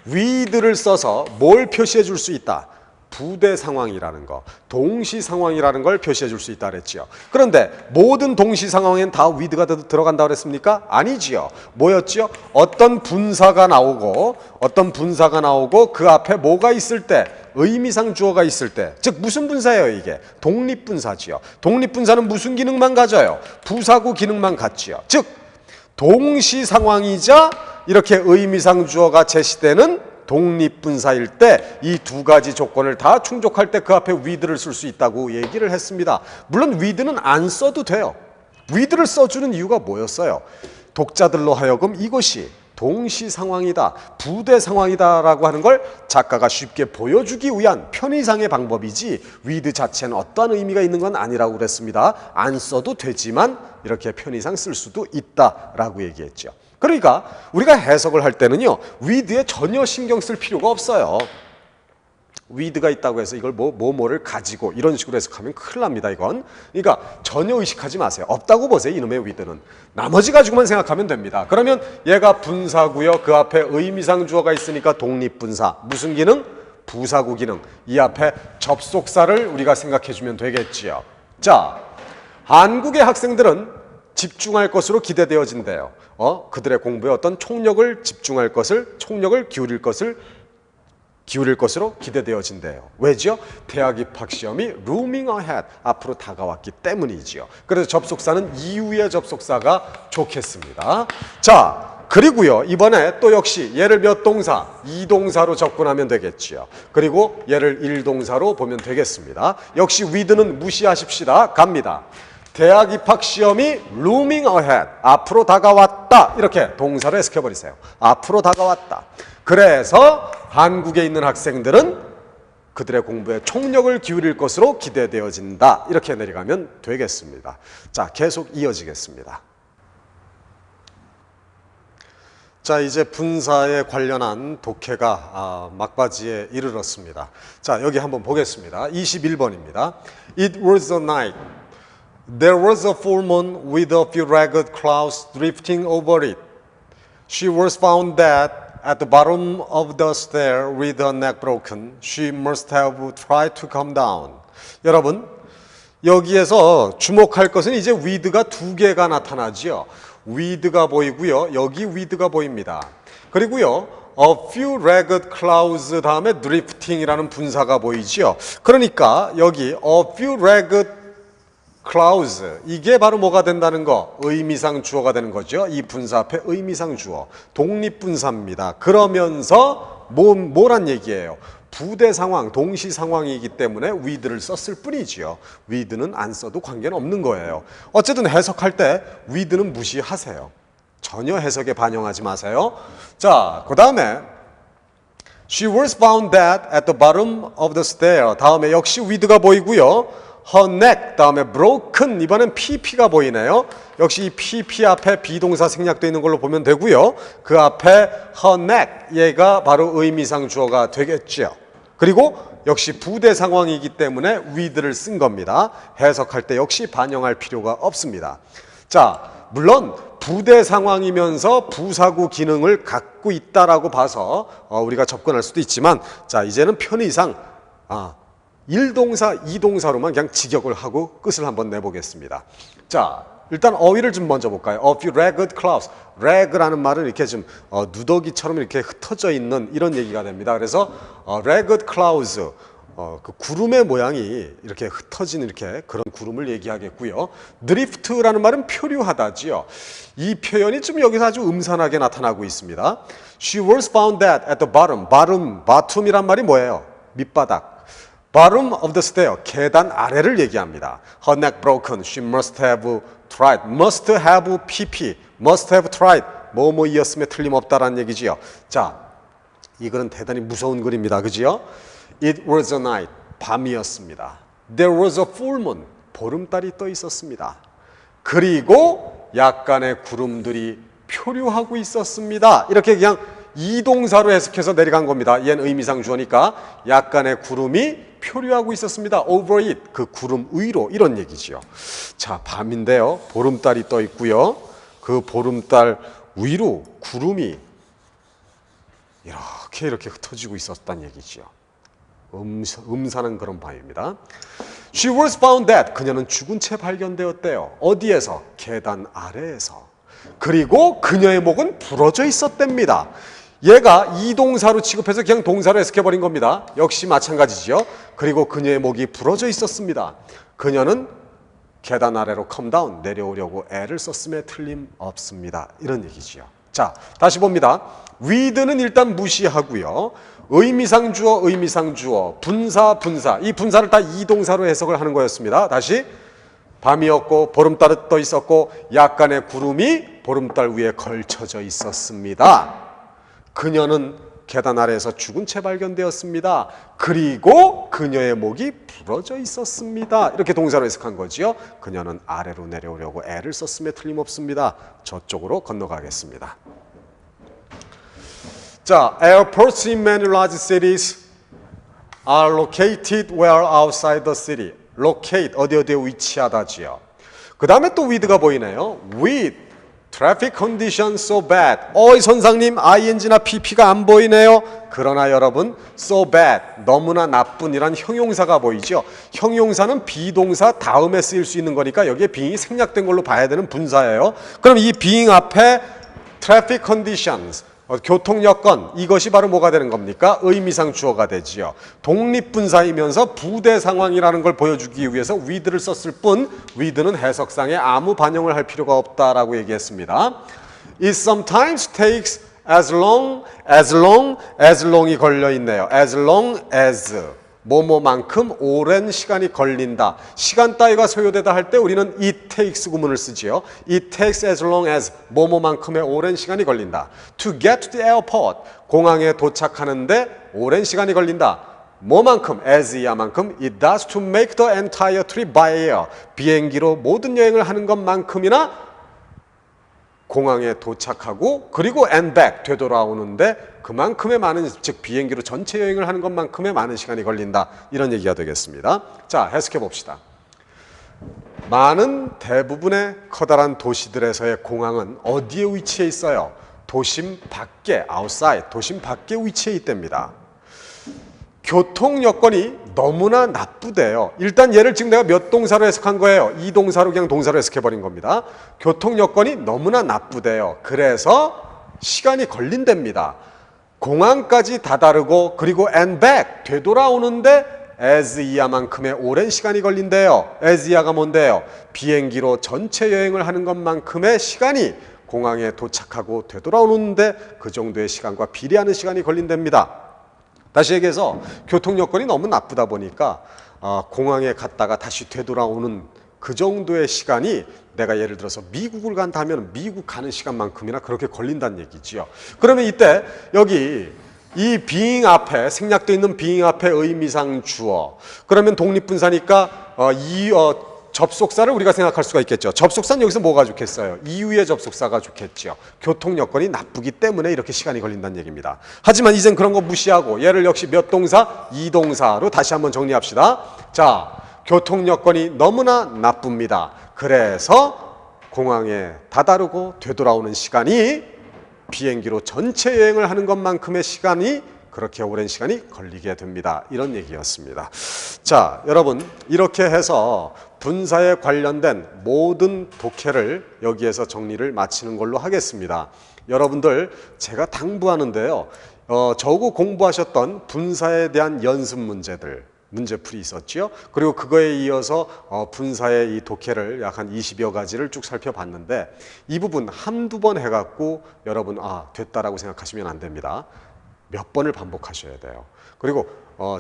with를 써서 뭘 표시해 줄 수 있다? 부대 상황이라는 거, 동시 상황이라는 걸 표시해 줄 수 있다 그랬지요. 그런데 모든 동시 상황엔 다 with가 들어간다 그랬습니까? 아니지요. 뭐였지요? 어떤 분사가 나오고 그 앞에 뭐가 있을 때, 의미상 주어가 있을 때, 즉 무슨 분사예요 이게? 독립분사지요. 독립분사는 무슨 기능만 가져요? 부사구 기능만 갖지요. 즉 동시 상황이자 이렇게 의미상 주어가 제시되는 독립분사일 때 이 두 가지 조건을 다 충족할 때 그 앞에 with를 쓸 수 있다고 얘기를 했습니다. 물론 with는 안 써도 돼요. with를 써주는 이유가 뭐였어요? 독자들로 하여금 이것이 동시 상황이다, 부대 상황이다라고 하는 걸 작가가 쉽게 보여주기 위한 편의상의 방법이지 with 자체는 어떠한 의미가 있는 건 아니라고 그랬습니다. 안 써도 되지만 이렇게 편의상 쓸 수도 있다라고 얘기했죠. 그러니까 우리가 해석을 할 때는요, with에 전혀 신경 쓸 필요가 없어요. with가 있다고 해서 이걸 뭐를 가지고 이런 식으로 해석하면 큰일 납니다, 이건. 그러니까 전혀 의식하지 마세요. 없다고 보세요, 이놈의 with는. 나머지 가지고만 생각하면 됩니다. 그러면 얘가 분사고요. 그 앞에 의미상 주어가 있으니까 독립분사. 무슨 기능? 부사구 기능. 이 앞에 접속사를 우리가 생각해 주면 되겠지요. 자, 한국의 학생들은 집중할 것으로 기대되어진대요. 그들의 공부에 어떤 총력을 기울일 것으로 기대되어진대요. 왜죠? 대학 입학 시험이 looming ahead, 앞으로 다가왔기 때문이지요. 그래서 접속사는 이후의 접속사가 좋겠습니다. 자, 그리고요, 이번에 또 역시 얘를 몇 동사? 2동사로 접근하면 되겠지요. 그리고 얘를 1동사로 보면 되겠습니다. 역시 with는 무시하십시다. 갑니다. 대학 입학 시험이 looming ahead, 앞으로 다가왔다. 이렇게 동사로 해석해버리세요. 앞으로 다가왔다. 그래서 한국에 있는 학생들은 그들의 공부에 총력을 기울일 것으로 기대되어진다. 이렇게 내려가면 되겠습니다. 자, 계속 이어지겠습니다. 자, 이제 분사에 관련한 독해가 막바지에 이르렀습니다. 자, 여기 한번 보겠습니다. 21번입니다. It was a night. There was a full moon with a few ragged clouds drifting over it. She was found dead at the bottom of the stair with her neck broken. She must have tried to come down. 여러분, 여기에서 주목할 것은 이제 with가 두 개가 나타나지요. with가 보이고요. 여기 with가 보입니다. 그리고요, a few ragged clouds 다음에 drifting이라는 분사가 보이지요. 그러니까 여기 a few ragged clouds, 이게 바로 뭐가 된다는 거? 의미상 주어가 되는 거죠. 이 분사 앞에 의미상 주어, 독립분사입니다. 그러면서 뭐란 얘기예요? 부대 상황, 동시 상황이기 때문에 with를 썼을 뿐이지요. with는 안 써도 관계는 없는 거예요. 어쨌든 해석할 때 with는 무시하세요. 전혀 해석에 반영하지 마세요. 자, 그 다음에 She was found dead at the bottom of the stair. 다음에 역시 with가 보이고요. Her neck, 다음에 broken, 이번엔 pp가 보이네요. 역시 이 pp 앞에 비동사 생략되어 있는 걸로 보면 되고요. 그 앞에 her neck, 얘가 바로 의미상 주어가 되겠죠. 그리고 역시 부대 상황이기 때문에 with를 쓴 겁니다. 해석할 때 역시 반영할 필요가 없습니다. 자, 물론 부대 상황이면서 부사구 기능을 갖고 있다라고 봐서 우리가 접근할 수도 있지만, 자, 이제는 편의상 1동사, 2동사로만 그냥 직역을 하고 끝을 한번 내보겠습니다. 자, 일단 어휘를 좀 먼저 볼까요? A few ragged clouds. rag라는 말은 이렇게 좀 누더기처럼 이렇게 흩어져 있는 이런 얘기가 됩니다. 그래서 ragged clouds, 그 구름의 모양이 이렇게 흩어진 이렇게 그런 구름을 얘기하겠고요. 드리프트라는 말은 표류하다지요. 이 표현이 좀 여기서 아주 음산하게 나타나고 있습니다. She was found dead at the bottom이란 말이 뭐예요? 밑바닥. Bottom of the stair, 계단 아래를 얘기합니다. Her neck broken, she must have tried. Must have pp, must have tried. 뭐뭐이었음에 틀림없다라는 얘기지요. 자, 이 글은 대단히 무서운 글입니다. 그지요? It was a night, 밤이었습니다. There was a full moon, 보름달이 떠 있었습니다. 그리고 약간의 구름들이 표류하고 있었습니다. 이렇게 그냥 이동사로 해석해서 내려간 겁니다. 얘는 의미상 주어니까 약간의 구름이 표류하고 있었습니다. Over it, 그 구름 위로, 이런 얘기지요. 자, 밤인데요. 보름달이 떠 있고요. 그 보름달 위로 구름이 이렇게 흩어지고 있었다는 얘기지요. 음산한 그런 밤입니다. She was found dead. 그녀는 죽은 채 발견되었대요. 어디에서? 계단 아래에서. 그리고 그녀의 목은 부러져 있었답니다. 얘가 이동사로 취급해서 그냥 동사로 해석해버린 겁니다. 역시 마찬가지죠. 그리고 그녀의 목이 부러져 있었습니다. 그녀는 계단 아래로 come down, 내려오려고 애를 썼음에 틀림없습니다. 이런 얘기지요. 자, 다시 봅니다. with는 일단 무시하고요. 의미상 주어, 분사. 이 분사를 다 이동사로 해석을 하는 거였습니다. 다시 밤이었고 보름달이 떠 있었고 약간의 구름이 보름달 위에 걸쳐져 있었습니다. 그녀는 계단 아래에서 죽은 채 발견되었습니다. 그리고 그녀의 목이 부러져 있었습니다. 이렇게 동사로 해석한 거지요. 그녀는 아래로 내려오려고 애를 썼음에 틀림없습니다. 저쪽으로 건너가겠습니다. 자, airports in many large cities are located well outside the city. locate, 어디에 위치하다지요. 그 다음에 또 with가 보이네요. with traffic conditions so bad. 이 선상님 ing나 pp가 안 보이네요. 그러나 여러분 so bad, 너무나 나쁜이란 형용사가 보이죠. 형용사는 비동사 다음에 쓰일 수 있는 거니까 여기에 being이 생략된 걸로 봐야 되는 분사예요. 그럼 이 being 앞에 traffic conditions, 교통 여건, 이것이 바로 뭐가 되는 겁니까? 의미상 주어가 되지요. 독립분사이면서 부대 상황이라는 걸 보여주기 위해서 with를 썼을 뿐 with는 해석상에 아무 반영을 할 필요가 없다라고 얘기했습니다. It sometimes takes as long이 걸려있네요. as long as 뭐뭐만큼 오랜 시간이 걸린다. 시간 따위가 소요되다 할 때 우리는 it takes 구문을 쓰지요. It takes as long as 뭐뭐만큼의 오랜 시간이 걸린다. To get to the airport, 공항에 도착하는데 오랜 시간이 걸린다. 뭐만큼? as 이하만큼 it does to make the entire trip by air. 비행기로 모든 여행을 하는 것만큼이나 공항에 도착하고 그리고 and back 되돌아오는데 그만큼의 많은, 즉 비행기로 전체 여행을 하는 것만큼의 많은 시간이 걸린다. 이런 얘기가 되겠습니다. 자, 해석해 봅시다. 많은 대부분의 커다란 도시들에서의 공항은 어디에 위치해 있어요? 도심 밖에, outside, 도심 밖에 위치해 있답니다. 교통 여건이 너무나 나쁘대요. 일단 얘를 지금 내가 몇 동사로 해석한 거예요? 이 동사로 그냥 동사로 해석해버린 겁니다. 교통 여건이 너무나 나쁘대요. 그래서 시간이 걸린답니다. 공항까지 다다르고 그리고 and back, 되돌아오는데 as 이하만큼의 오랜 시간이 걸린대요. as 이하가 뭔데요? 비행기로 전체 여행을 하는 것만큼의 시간이 공항에 도착하고 되돌아오는데 그 정도의 시간과 비례하는 시간이 걸린답니다. 다시 얘기해서 교통 여건이 너무 나쁘다 보니까 공항에 갔다가 다시 되돌아오는 그 정도의 시간이 내가 예를 들어서 미국을 간다면 미국 가는 시간만큼이나 그렇게 걸린다는 얘기지요. 그러면 이때 여기 이 being 앞에 생략되어 있는 being 앞에 의미상 주어, 그러면 독립분사니까 접속사를 우리가 생각할 수가 있겠죠. 접속사는 여기서 뭐가 좋겠어요? 이유의 접속사가 좋겠죠. 교통 여건이 나쁘기 때문에 이렇게 시간이 걸린다는 얘기입니다. 하지만 이젠 그런 거 무시하고 얘를 역시 몇 동사? 이동사로 다시 한번 정리합시다. 자, 교통 여건이 너무나 나쁩니다. 그래서 공항에 다다르고 되돌아오는 시간이 비행기로 전체 여행을 하는 것만큼의 시간이 그렇게 오랜 시간이 걸리게 됩니다. 이런 얘기였습니다. 자, 여러분 이렇게 해서 분사에 관련된 모든 독해를 여기에서 정리를 마치는 걸로 하겠습니다. 여러분들 제가 당부하는데요. 저하고 공부하셨던 분사에 대한 연습 문제들 문제풀이 있었죠. 그리고 그거에 이어서 분사의 이 독해를 약 한 20여 가지를 쭉 살펴봤는데 이 부분 한두 번 해갖고 여러분 됐다라고 생각하시면 안 됩니다. 몇 번을 반복하셔야 돼요. 그리고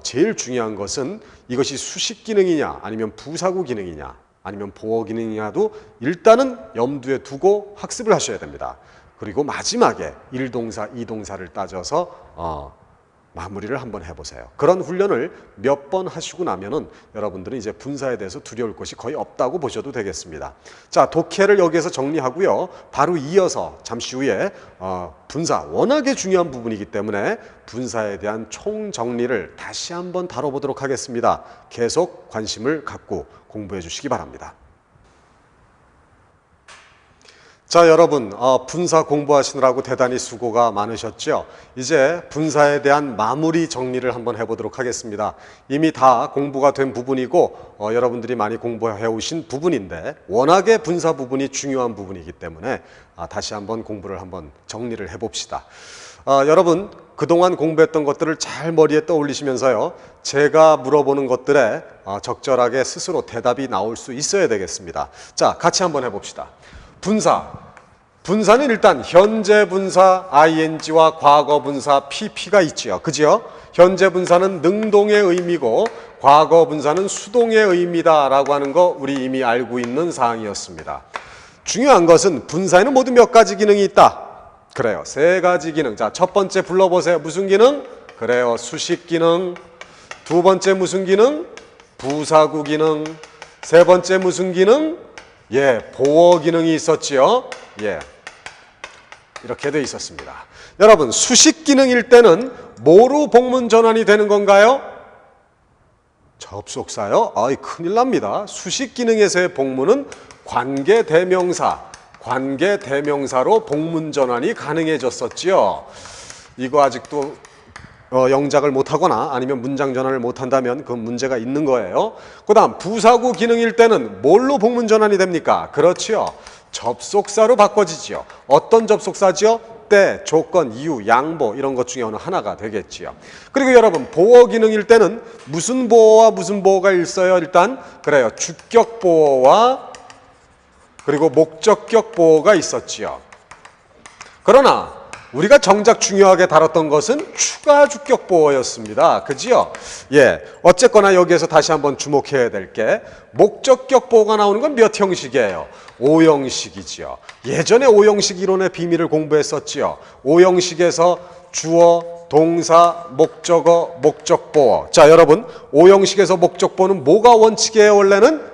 제일 중요한 것은 이것이 수식 기능이냐 아니면 부사구 기능이냐 아니면 보어 기능이냐도 일단은 염두에 두고 학습을 하셔야 됩니다. 그리고 마지막에 1동사, 2동사를 따져서 마무리를 한번 해보세요. 그런 훈련을 몇 번 하시고 나면은 여러분들은 이제 분사에 대해서 두려울 것이 거의 없다고 보셔도 되겠습니다. 자, 독해를 여기에서 정리하고요. 바로 이어서 잠시 후에 분사, 워낙에 중요한 부분이기 때문에 분사에 대한 총정리를 다시 한번 다뤄보도록 하겠습니다. 계속 관심을 갖고 공부해 주시기 바랍니다. 자, 여러분, 분사 공부하시느라고 대단히 수고가 많으셨죠? 이제 분사에 대한 마무리 정리를 한번 해보도록 하겠습니다. 이미 다 공부가 된 부분이고 여러분들이 많이 공부해 오신 부분인데 워낙에 분사 부분이 중요한 부분이기 때문에 다시 한번 공부를 한번 정리를 해봅시다. 여러분, 그동안 공부했던 것들을 잘 머리에 떠올리시면서요, 제가 물어보는 것들에 적절하게 스스로 대답이 나올 수 있어야 되겠습니다. 자, 같이 한번 해봅시다. 분사는 일단 현재 분사 ing와 과거 분사 pp가 있지요. 그죠? 현재 분사는 능동의 의미고 과거 분사는 수동의 의미다라고 하는 거 우리 이미 알고 있는 사항이었습니다. 중요한 것은 분사에는 모두 몇 가지 기능이 있다. 그래요. 3가지 기능. 자, 첫 번째 불러보세요. 무슨 기능? 그래요. 수식 기능. 두 번째 무슨 기능? 부사구 기능. 세 번째 무슨 기능? 보어 기능이 있었지요. 이렇게 돼 있었습니다. 여러분, 수식 기능일 때는 뭐로 복문 전환이 되는 건가요? 접속사요? 큰일 납니다. 수식 기능에서의 복문은 관계대명사로 복문 전환이 가능해졌었지요. 이거 아직도 영작을 못하거나 아니면 문장 전환을 못한다면 그 문제가 있는 거예요. 그 다음 부사구 기능일 때는 뭘로 복문 전환이 됩니까? 그렇지요. 접속사로 바꿔지지요. 어떤 접속사지요? 때, 조건, 이유, 양보 이런 것 중에 어느 하나가 되겠지요. 그리고 여러분, 보어 기능일 때는 무슨 보어와 무슨 보어가 있어요? 일단 그래요. 주격 보어와 그리고 목적격 보어가 있었지요. 그러나 우리가 정작 중요하게 다뤘던 것은 추가 주격 보어였습니다. 그지요? 어쨌거나 여기에서 다시 한번 주목해야 될 게 목적격 보어가 나오는 건 몇 형식이에요? 5형식이지요. 예전에 5형식 이론의 비밀을 공부했었지요. 5형식에서 주어, 동사, 목적어, 목적보어. 자, 여러분, 5형식에서 목적보어는 뭐가 원칙이에요? 원래는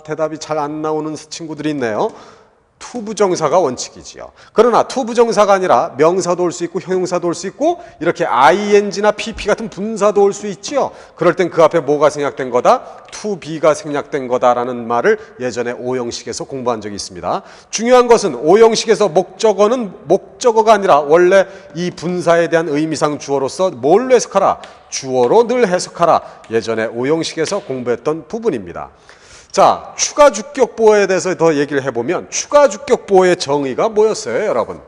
대답이 잘 안 나오는 친구들이 있네요. 투부정사가 원칙이지요. 그러나 투부정사가 아니라 명사도 올 수 있고 형용사도 올 수 있고 이렇게 ing나 pp 같은 분사도 올 수 있지요. 그럴 땐 그 앞에 뭐가 생략된 거다? to be가 생략된 거다라는 말을 예전에 5형식에서 공부한 적이 있습니다. 중요한 것은 5형식에서 목적어는 목적어가 아니라 원래 이 분사에 대한 의미상 주어로서 뭘로 해석하라? 주어로 늘 해석하라. 예전에 5형식에서 공부했던 부분입니다. 자, 추가 주격 보어에 대해서 더 얘기를 해보면 추가 주격 보어의 정의가 뭐였어요, 여러분?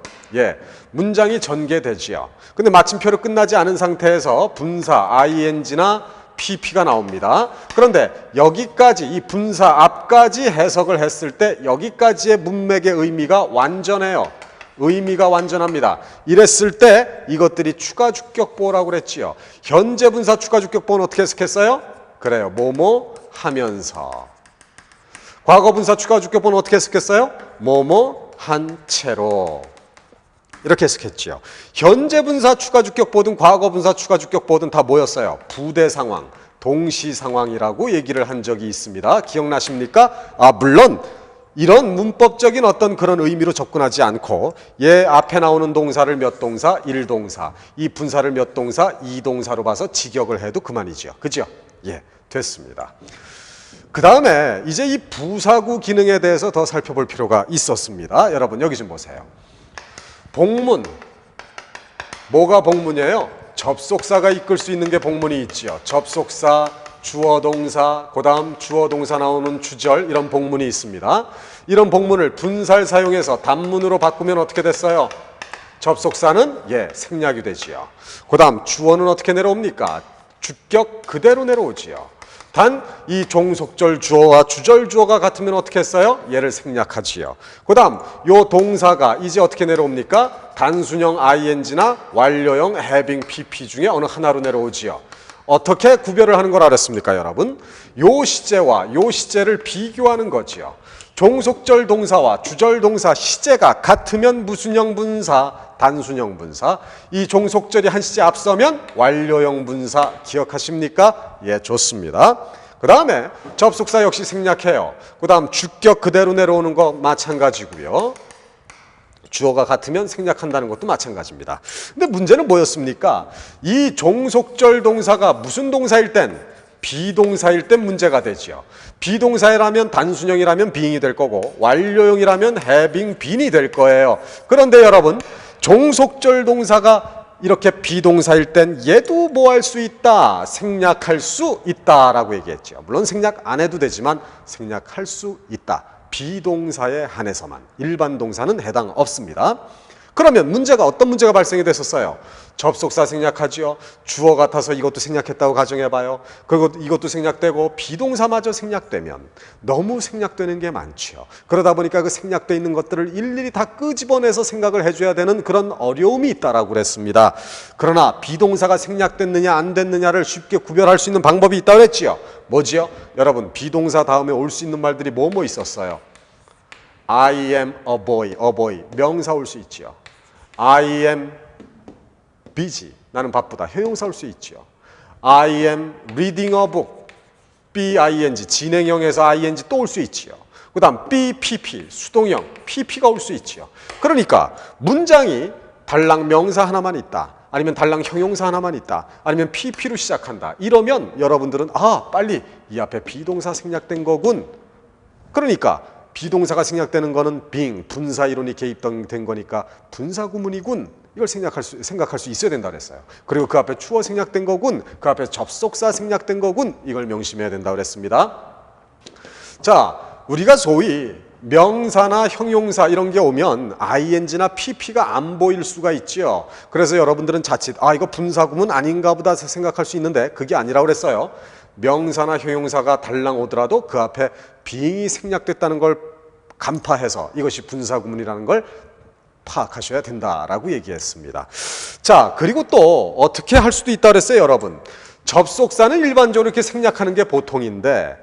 문장이 전개되지요. 근데 마침표로 끝나지 않은 상태에서 분사 ing나 pp가 나옵니다. 그런데 여기까지 이 분사 앞까지 해석을 했을 때 여기까지의 문맥의 의미가 완전해요. 의미가 완전합니다. 이랬을 때 이것들이 추가 주격 보어라고 그랬지요. 현재 분사 추가 주격 보어는 어떻게 해석했어요? 그래요. 뭐뭐 하면서. 과거 분사 추가 주격보는 어떻게 해석했어요? 뭐뭐 한 채로. 이렇게 해석했지요. 현재 분사 추가 주격보든 과거 분사 추가 주격보든 다 뭐였어요? 부대 상황, 동시 상황이라고 얘기를 한 적이 있습니다. 기억나십니까? 물론 이런 문법적인 어떤 그런 의미로 접근하지 않고 앞에 나오는 동사를 몇 동사? 1동사. 이 분사를 몇 동사? 2동사로 봐서 직역을 해도 그만이죠. 그죠? 됐습니다. 그 다음에 이제 이 부사구 기능에 대해서 더 살펴볼 필요가 있었습니다. 여러분 여기 좀 보세요. 복문. 뭐가 복문이에요? 접속사가 이끌 수 있는 게 복문이 있지요. 접속사, 주어 동사, 그 다음 주어 동사 나오는 주절 이런 복문이 있습니다. 이런 복문을 분사를 사용해서 단문으로 바꾸면 어떻게 됐어요? 접속사는 생략이 되지요. 그 다음 주어는 어떻게 내려옵니까? 주격 그대로 내려오지요. 단 이 종속절 주어와 주절 주어가 같으면 어떻게 했어요? 얘를 생략하지요. 그 다음 요 동사가 이제 어떻게 내려옵니까? 단순형 ing나 완료형 having pp 중에 어느 하나로 내려오지요. 어떻게 구별을 하는 걸 알았습니까, 여러분? 요 시제와 요 시제를 비교하는 거지요. 종속절 동사와 주절 동사 시제가 같으면 무슨형 분사? 단순형 분사. 이 종속절이 한 시제 앞서면 완료형 분사. 기억하십니까? 예, 좋습니다. 그 다음에 접속사 역시 생략해요. 그 다음 주격 그대로 내려오는 거 마찬가지고요. 주어가 같으면 생략한다는 것도 마찬가지입니다. 근데 문제는 뭐였습니까? 이 종속절 동사가 무슨 동사일 땐? 비동사일 땐 문제가 되지요. 비동사라면 단순형이라면 being이 될 거고 완료형이라면 having been이 될 거예요. 그런데 여러분 종속절 동사가 이렇게 비동사일 땐 얘도 뭐 할 수 있다? 생략할 수 있다라고 얘기했죠. 물론 생략 안 해도 되지만 생략할 수 있다. 비동사에 한해서만. 일반 동사는 해당 없습니다. 그러면 문제가 어떤 문제가 발생이 됐었어요? 접속사 생략하지요. 주어 같아서 이것도 생략했다고 가정해봐요. 그리고 이것도 생략되고 비동사마저 생략되면 너무 생략되는 게 많죠. 그러다 보니까 그 생략되어 있는 것들을 일일이 다 끄집어내서 생각을 해줘야 되는 그런 어려움이 있다라고 그랬습니다. 그러나 비동사가 생략됐느냐 안 됐느냐를 쉽게 구별할 수 있는 방법이 있다고 그랬지요. 뭐지요? 여러분 비동사 다음에 올 수 있는 말들이 뭐 있었어요? I am a boy. 명사 올 수 있지요. I am busy. 나는 바쁘다. 형용사 올 수 있죠. I am reading a book. BING. 진행형에서 ING 또 올 수 있지요. 그 다음 BPP. 수동형. PP가 올 수 있지요. 그러니까 문장이 달랑 명사 하나만 있다. 아니면 달랑 형용사 하나만 있다. 아니면 PP로 시작한다. 이러면 여러분들은 빨리 이 앞에 비동사 생략된 거군. 그러니까 비동사가 생략되는 거는 being, 분사 이론이 개입된 거니까 분사 구문이군. 이걸 생각할 수 있어야 된다 그랬어요. 그리고 그 앞에 주어 생략된 거군. 그 앞에 접속사 생략된 거군. 이걸 명심해야 된다 그랬습니다. 자, 우리가 소위 명사나 형용사 이런 게 오면 ing나 pp가 안 보일 수가 있죠. 그래서 여러분들은 자칫 이거 분사 구문 아닌가 보다 생각할 수 있는데 그게 아니라고 그랬어요. 명사나 형용사가 달랑 오더라도 그 앞에 being이 생략됐다는 걸 간파해서 이것이 분사 구문이라는 걸 파악하셔야 된다라고 얘기했습니다. 자, 그리고 또 어떻게 할 수도 있다 그랬어요, 여러분. 접속사는 일반적으로 이렇게 생략하는 게 보통인데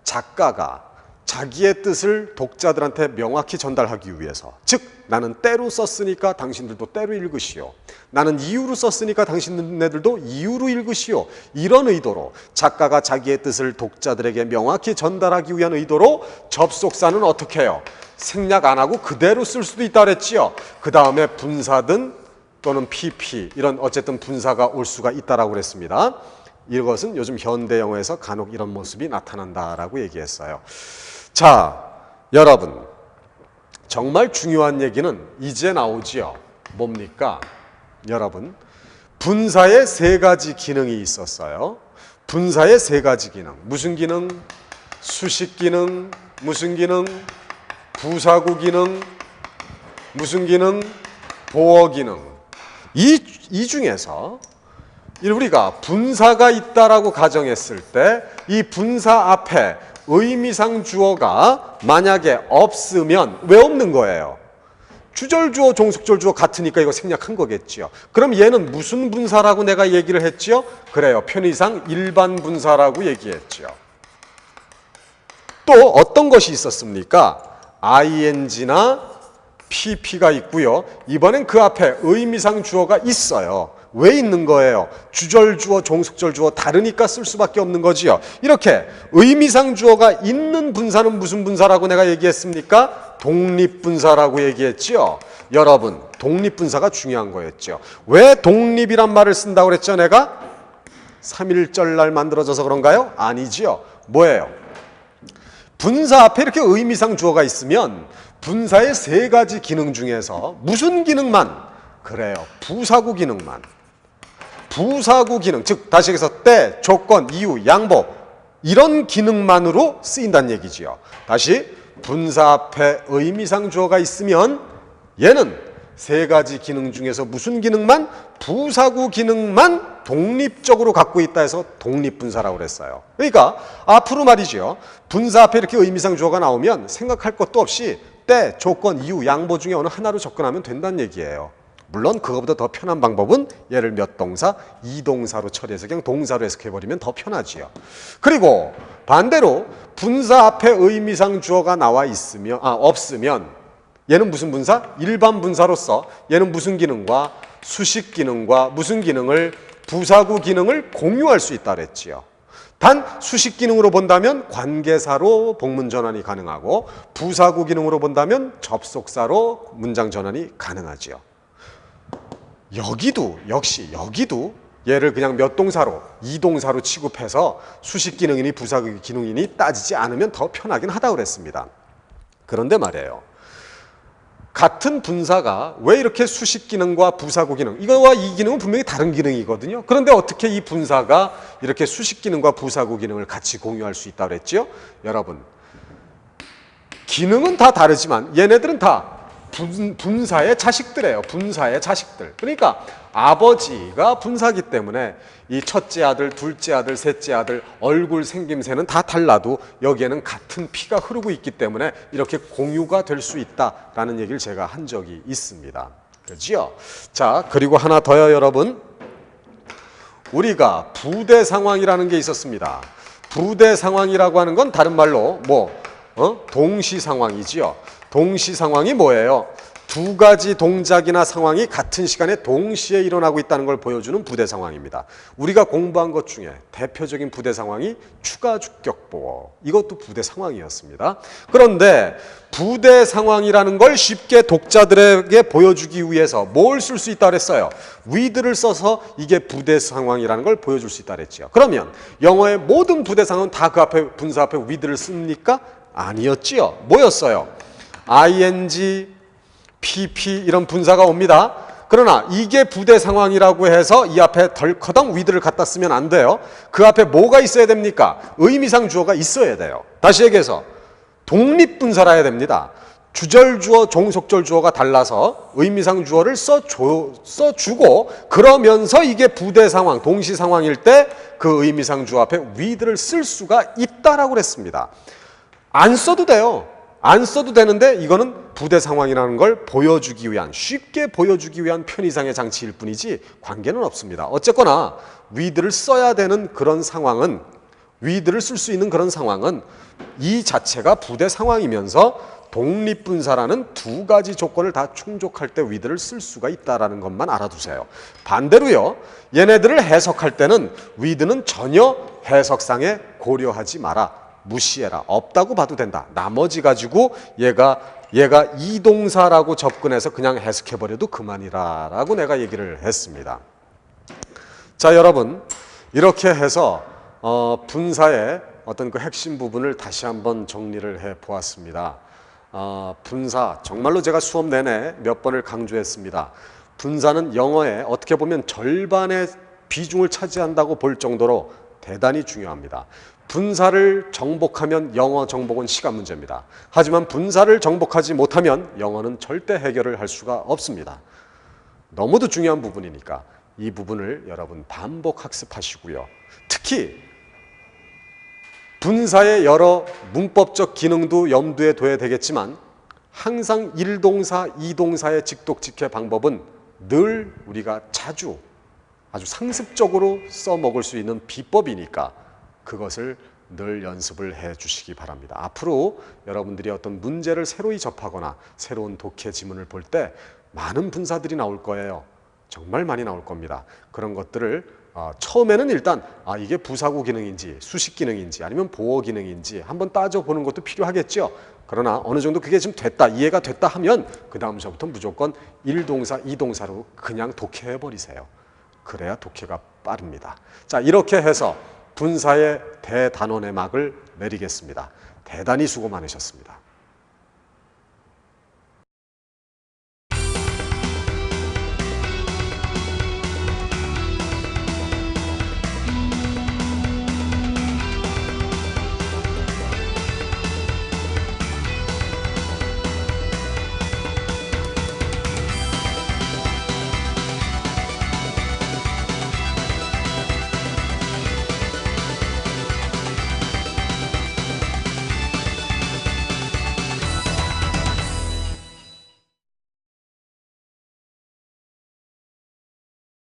작가가 자기의 뜻을 독자들한테 명확히 전달하기 위해서, 즉 나는 때로 썼으니까 당신들도 때로 읽으시오. 나는 이유로 썼으니까 당신네들도 이유로 읽으시오. 이런 의도로 작가가 자기의 뜻을 독자들에게 명확히 전달하기 위한 의도로 접속사는 어떻게 해요? 생략 안 하고 그대로 쓸 수도 있다 그랬지요. 그 다음에 분사든 또는 PP 이런 어쨌든 분사가 올 수가 있다라고 그랬습니다. 이것은 요즘 현대 영어에서 간혹 이런 모습이 나타난다라고 얘기했어요. 자, 여러분 정말 중요한 얘기는 이제 나오지요. 뭡니까? 여러분 분사에 세 가지 기능이 있었어요. 분사에 세 가지 기능. 무슨 기능? 수식 기능. 무슨 기능? 부사구 기능. 무슨 기능? 보어 기능. 이 중에서 우리가 분사가 있다라고 가정했을 때 이 분사 앞에 의미상 주어가 만약에 없으면 왜 없는 거예요? 주절 주어, 종속절 주어 같으니까 이거 생략한 거겠지요. 그럼 얘는 무슨 분사라고 내가 얘기를 했지요? 그래요. 편의상 일반 분사라고 얘기했지요. 또 어떤 것이 있었습니까? ing나 pp가 있고요. 이번엔 그 앞에 의미상 주어가 있어요. 왜 있는 거예요? 주절 주어, 종속절 주어 다르니까 쓸 수밖에 없는 거지요. 이렇게 의미상 주어가 있는 분사는 무슨 분사라고 내가 얘기했습니까? 독립분사라고 얘기했지요. 여러분, 독립분사가 중요한 거였죠. 왜 독립이란 말을 쓴다고 그랬죠, 내가? 3.1절 날 만들어져서 그런가요? 아니지요. 뭐예요? 분사 앞에 이렇게 의미상 주어가 있으면 분사의 세 가지 기능 중에서 무슨 기능만? 그래요. 부사구 기능만. 부사구 기능, 즉 다시 얘기해서 때, 조건, 이유, 양보 이런 기능만으로 쓰인다는 얘기지요. 다시 분사 앞에 의미상 주어가 있으면 얘는 세 가지 기능 중에서 무슨 기능만? 부사구 기능만 독립적으로 갖고 있다 해서 독립분사라고 그랬어요. 그러니까 앞으로 말이죠. 분사 앞에 이렇게 의미상 주어가 나오면 생각할 것도 없이 때, 조건, 이유, 양보 중에 어느 하나로 접근하면 된다는 얘기예요. 물론 그거보다 더 편한 방법은 얘를 몇 동사, 이동사로 처리해서 그냥 동사로 해석해버리면 더 편하지요. 그리고 반대로 분사 앞에 의미상 주어가 나와 있으면 없으면 얘는 무슨 분사? 일반 분사로서 얘는 무슨 기능과 수식 기능과 무슨 기능을 부사구 기능을 공유할 수 있다 그랬지요. 단 수식 기능으로 본다면 관계사로 복문 전환이 가능하고 부사구 기능으로 본다면 접속사로 문장 전환이 가능하지요. 여기도 얘를 그냥 몇 동사로 이동사로 취급해서 수식 기능이니 부사구 기능이니 따지지 않으면 더 편하긴 하다고 그랬습니다. 그런데 말이에요. 같은 분사가 왜 이렇게 수식 기능과 부사구 기능, 이거와 이 기능은 분명히 다른 기능이거든요. 그런데 어떻게 이 분사가 이렇게 수식 기능과 부사구 기능을 같이 공유할 수 있다고 그랬죠? 여러분, 기능은 다 다르지만 얘네들은 다 분사의 자식들이에요. 분사의 자식들. 그러니까 아버지가 분사기 때문에 이 첫째 아들, 둘째 아들, 셋째 아들 얼굴 생김새는 다 달라도 여기에는 같은 피가 흐르고 있기 때문에 이렇게 공유가 될 수 있다라는 얘기를 제가 한 적이 있습니다. 그렇죠? 자, 그리고 하나 더요, 여러분. 우리가 부대 상황이라는 게 있었습니다. 부대 상황이라고 하는 건 다른 말로 동시 상황이지요. 동시 상황이 뭐예요? 두 가지 동작이나 상황이 같은 시간에 동시에 일어나고 있다는 걸 보여주는 부대 상황입니다. 우리가 공부한 것 중에 대표적인 부대 상황이 추가 주격 보어. 이것도 부대 상황이었습니다. 그런데 부대 상황이라는 걸 쉽게 독자들에게 보여주기 위해서 뭘 쓸 수 있다 그랬어요? with를 써서 이게 부대 상황이라는 걸 보여줄 수 있다 그랬죠. 그러면 영어의 모든 부대 상황은 다 그 앞에 분사 앞에 with를 씁니까? 아니었지요. 뭐였어요? ing, pp 이런 분사가 옵니다. 그러나 이게 부대 상황이라고 해서 이 앞에 덜커덩 with를 갖다 쓰면 안 돼요. 그 앞에 뭐가 있어야 됩니까? 의미상 주어가 있어야 돼요. 다시 얘기해서 독립분사라 해야 됩니다. 주절 주어, 종속절 주어가 달라서 의미상 주어를 써주고 그러면서 이게 부대 상황, 동시 상황일 때 그 의미상 주어 앞에 with를 쓸 수가 있다라고 그랬습니다. 안 써도 돼요. 안 써도 되는데 이거는 부대 상황이라는 걸 보여주기 위한, 쉽게 보여주기 위한 편의상의 장치일 뿐이지 관계는 없습니다. 어쨌거나 with를 써야 되는 그런 상황은, with를 쓸 수 있는 그런 상황은 이 자체가 부대 상황이면서 독립분사라는 두 가지 조건을 다 충족할 때 with를 쓸 수가 있다는 것만 알아두세요. 반대로요, 얘네들을 해석할 때는 with는 전혀 해석상에 고려하지 마라. 무시해라. 없다고 봐도 된다. 나머지 가지고 얘가 이동사라고 접근해서 그냥 해석해버려도 그만이라고 내가 얘기를 했습니다. 자, 여러분, 이렇게 해서 분사의 어떤 그 핵심 부분을 다시 한번 정리를 해 보았습니다. 분사, 정말로 제가 수업 내내 몇 번을 강조했습니다. 분사는 영어에 어떻게 보면 절반의 비중을 차지한다고 볼 정도로 대단히 중요합니다. 분사를 정복하면 영어 정복은 시간 문제입니다. 하지만 분사를 정복하지 못하면 영어는 절대 해결을 할 수가 없습니다. 너무도 중요한 부분이니까 이 부분을 여러분 반복 학습하시고요. 특히 분사의 여러 문법적 기능도 염두에 둬야 되겠지만 항상 1동사, 2동사의 직독직해 방법은 늘 우리가 자주 아주 상습적으로 써먹을 수 있는 비법이니까 그것을 늘 연습을 해 주시기 바랍니다. 앞으로 여러분들이 어떤 문제를 새로이 접하거나 새로운 독해 지문을 볼 때 많은 분사들이 나올 거예요. 정말 많이 나올 겁니다. 그런 것들을 처음에는 일단 이게 부사구 기능인지 수식 기능인지 아니면 보어 기능인지 한번 따져보는 것도 필요하겠죠. 그러나 어느 정도 그게 좀 됐다, 이해가 됐다 하면 그 다음서부터 무조건 1동사, 2동사로 그냥 독해해버리세요. 그래야 독해가 빠릅니다. 자, 이렇게 해서 분사의 대단원의 막을 내리겠습니다. 대단히 수고 많으셨습니다.